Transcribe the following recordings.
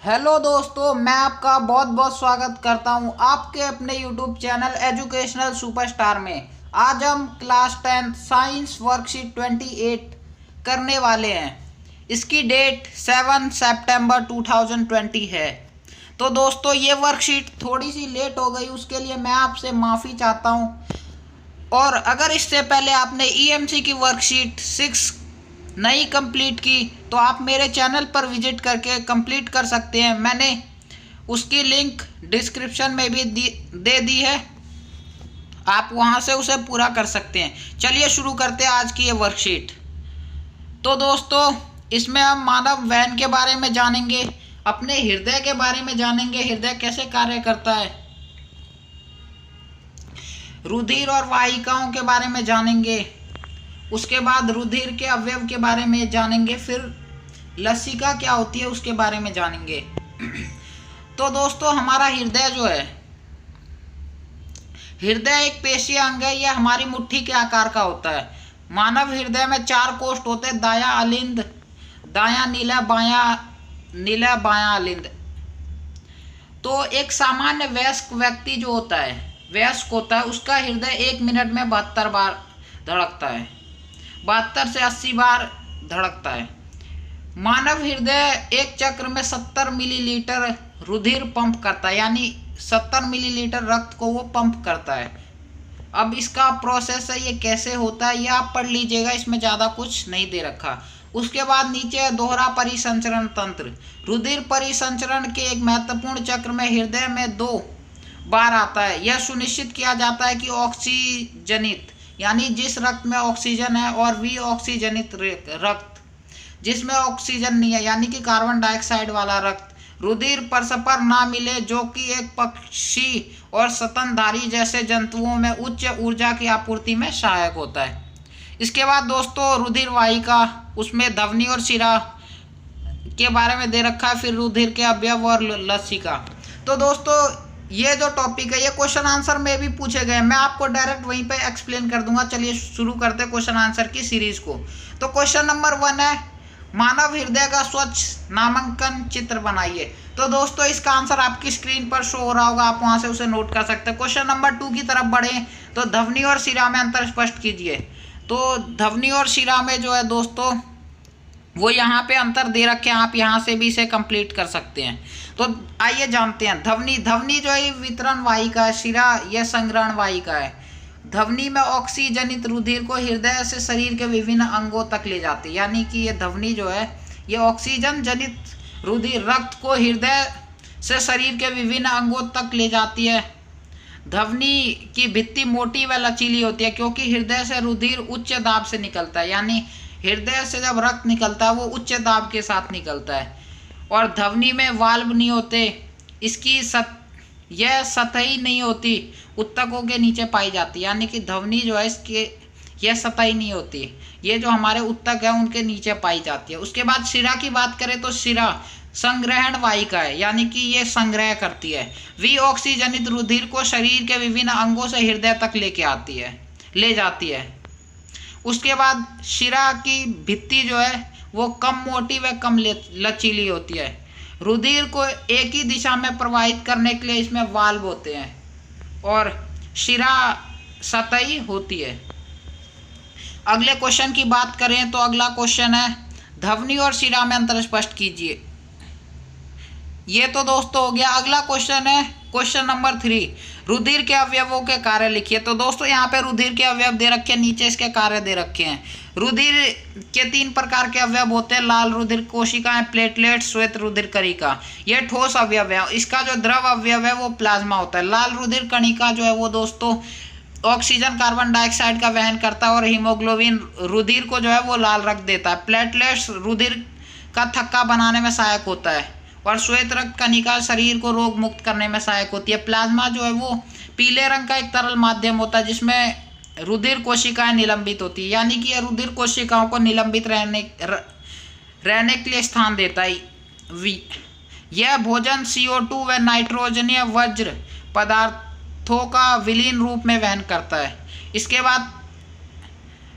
Hello दोस्तों, मैं आपका बहुत बहुत स्वागत करता हूं आपके अपने यूट्यूब चैनल एजुकेशनल सुपरस्टार में। आज हम क्लास 10 साइंस वर्कशीट 28 करने वाले हैं। इसकी डेट 7 सितंबर 2020 है। तो दोस्तों, ये वर्कशीट थोड़ी सी लेट हो गई, उसके लिए मैं आपसे माफ़ी चाहता हूं। और अगर इससे पहले आपने ईएमसी की वर्कशीट 6 नहीं कंप्लीट की तो आप मेरे चैनल पर विजिट करके कंप्लीट कर सकते हैं। मैंने उसकी लिंक डिस्क्रिप्शन में भी दे दी है, आप वहां से उसे पूरा कर सकते हैं। चलिए शुरू करते हैं आज की ये वर्कशीट। तो दोस्तों, इसमें हम मानव वहन के बारे में जानेंगे, अपने हृदय के बारे में जानेंगे, हृदय कैसे कार्य करता है, रुधिर और वाहिकाओं के बारे में जानेंगे, उसके बाद रुधिर के अवयव के बारे में जानेंगे, फिर लसिका क्या होती है उसके बारे में जानेंगे। तो दोस्तों, हमारा हृदय जो है, हृदय एक पेशीय अंग है। यह हमारी मुट्ठी के आकार का होता है। मानव हृदय में 4 कोष्ठ होते हैं, दायां अलिंद, दायां नीला, बायां नीला, बायां अलिंद। तो एक सामान्य वयस्क व्यक्ति जो होता है, वयस्क होता है, उसका हृदय 1 मिनट में 72 बार धड़कता है, 72 से 80 बार धड़कता है। मानव हृदय एक चक्र में 70 मिलीलीटर रुधिर पंप करता है, यानी 70 मिलीलीटर रक्त को वो पंप करता है। अब इसका प्रोसेस है, ये कैसे होता है ये आप पढ़ लीजिएगा, इसमें ज़्यादा कुछ नहीं दे रखा। उसके बाद नीचे दोहरा परिसंचरण तंत्र। रुधिर परिसंचरण के एक महत्वपूर्ण चक्र में हृदय में 2 बार आता है। यह सुनिश्चित किया जाता है कि ऑक्सीजनित, यानी जिस रक्त में ऑक्सीजन है, और विऑक्सीजनित रक्त जिसमें ऑक्सीजन नहीं है, यानी कि कार्बन डाइऑक्साइड वाला रक्त, रुधिर परस्पर ना मिले, जो कि एक पक्षी और स्तनधारी जैसे जंतुओं में उच्च ऊर्जा की आपूर्ति में सहायक होता है। इसके बाद दोस्तों, रुधिर वाहिका, उसमें धमनी और शिरा के बारे में दे रखा है, फिर रुधिर के अवयव और लसिका। तो दोस्तों, ये जो टॉपिक है ये क्वेश्चन आंसर में भी पूछे गए, मैं आपको डायरेक्ट वहीं पे एक्सप्लेन कर दूंगा। चलिए शुरू करते हैं क्वेश्चन आंसर की सीरीज को। तो क्वेश्चन नंबर 1 है, मानव हृदय का स्वच्छ नामांकन चित्र बनाइए। तो दोस्तों, इसका आंसर आपकी स्क्रीन पर शो हो रहा होगा, आप वहां से उसे नोट कर सकते हैं। क्वेश्चन नंबर 2 की तरफ बढ़े तो धमनी और शिरा में अंतर स्पष्ट कीजिए। तो धमनी और शिरा में जो है दोस्तों, वो यहाँ पे अंतर दे रखे हैं, आप यहाँ से भी इसे कंप्लीट कर सकते हैं। तो आइए जानते हैं। धमनी जो है वितरण वाहिका है, शिरा यह संग्रहण वाहिका है। धमनी में ऑक्सीजनित रुधिर को हृदय से शरीर के विभिन्न अंगों तक ले जाती है, यानी कि ये धमनी जो है ये ऑक्सीजन जनित रुधिर रक्त को हृदय से शरीर के विभिन्न अंगों तक ले जाती है। धमनी की भित्ति मोटी व लचीली होती है, क्योंकि हृदय से रुधिर उच्च दाब से निकलता है, यानी हृदय से जब रक्त निकलता है वो उच्च दाब के साथ निकलता है। और धमनी में वाल्व नहीं होते, इसकी यह सतही नहीं होती, उत्तकों के नीचे पाई जाती है, यानी कि धमनी जो है इसके यह सतही नहीं होती, ये जो हमारे उत्तक है उनके नीचे पाई जाती है। उसके बाद शिरा की बात करें तो शिरा संग्रहण वाहिका है, यानी कि ये संग्रह करती है। विऑक्सीजनित रुधिर को शरीर के विभिन्न अंगों से हृदय तक ले जाती है। उसके बाद शिरा की भित्ति जो है वो कम मोटी व कम लचीली होती है। रुधिर को एक ही दिशा में प्रवाहित करने के लिए इसमें वाल्व होते हैं, और शिरा सतही होती है। अगले क्वेश्चन की बात करें तो अगला क्वेश्चन है, धमनी और शिरा में अंतर स्पष्ट कीजिए। ये तो दोस्तों हो गया। अगला क्वेश्चन है क्वेश्चन नंबर 3, रुधिर के अवयवों के कार्य लिखिए। तो दोस्तों, यहाँ पे रुधिर के अवयव दे रखे हैं, नीचे इसके कार्य दे रखे हैं। रुधिर के 3 प्रकार के अवयव होते हैं, लाल रुधिर कोशिकाएं, प्लेटलेट, श्वेत रुधिर कणिका। ये ठोस अवयव है। इसका जो द्रव अवयव है वो प्लाज्मा होता है। लाल रुधिर कणिका जो है वो दोस्तों ऑक्सीजन कार्बन डाइऑक्साइड का वहन करता है, और हीमोग्लोबिन रुधिर को जो है वो लाल रक्त देता है। प्लेटलेट्स रुधिर का थक्का बनाने में सहायक होता है, और श्वेत रक्त कणिका शरीर को रोग मुक्त करने में सहायक होती है। प्लाज्मा जो है वो पीले रंग का एक तरल माध्यम होता है, जिसमें रुधिर कोशिकाएं निलंबित होती है, यानी कि यह रुधिर कोशिकाओं को निलंबित रहने के लिए स्थान देता है। यह भोजन CO2 व नाइट्रोजनीय वज्र पदार्थों का विलीन रूप में वहन करता है। इसके बाद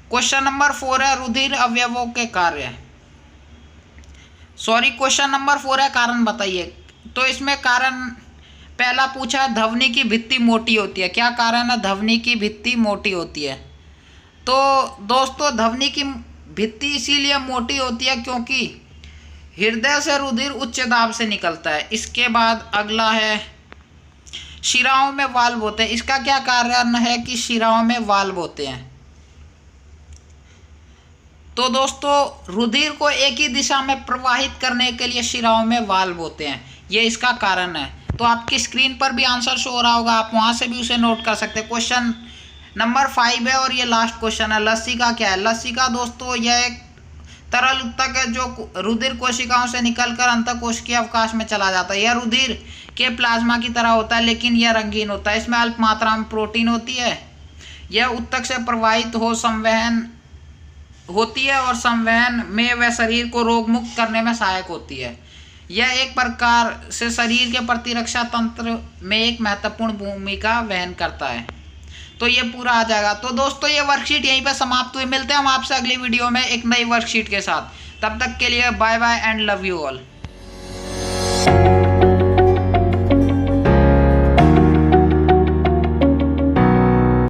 क्वेश्चन नंबर 4 है, रुधिर अवयवों के कार्य। सॉरी, क्वेश्चन नंबर 4 है कारण बताइए। तो इसमें कारण पहला पूछा है धमनी की भित्ति मोटी होती है। क्या कारण है धमनी की भित्ति मोटी होती है? तो दोस्तों धमनी की भित्ति इसीलिए मोटी होती है क्योंकि हृदय से रुधिर उच्च दाब से निकलता है। इसके बाद अगला है शिराओं में वाल्व होते हैं। इसका क्या कारण है कि शिराओं में वाल्व होते हैं? तो दोस्तों रुधिर को एक ही दिशा में प्रवाहित करने के लिए शिराओं में वाल्व होते हैं, ये इसका कारण है। तो आपकी स्क्रीन पर भी आंसर शो हो रहा होगा, आप वहां से भी उसे नोट कर सकते हैं। क्वेश्चन नंबर 5 है और ये लास्ट क्वेश्चन है। लस्सी का क्या है? लस्सी का दोस्तों यह एक तरल उत्तक है जो रुधिर कोशिकाओं से निकलकर अंतःकोशिकीय अवकाश में चला जाता है। यह रुधिर के प्लाज्मा की तरह होता है लेकिन यह रंगीन होता है। इसमें अल्प मात्रा में प्रोटीन होती है। यह उत्तक से प्रवाहित हो संवहन होती है और संवहन में वह शरीर को रोग मुक्त करने में सहायक होती है। यह एक प्रकार से शरीर के प्रतिरक्षा तंत्र में एक महत्वपूर्ण भूमिका वहन करता है। तो ये पूरा आ जाएगा। तो दोस्तों ये वर्कशीट यहीं पे समाप्त हुई। मिलते हैं हम आपसे अगली वीडियो में एक नई वर्कशीट के साथ। तब तक के लिए bye bye and love you all.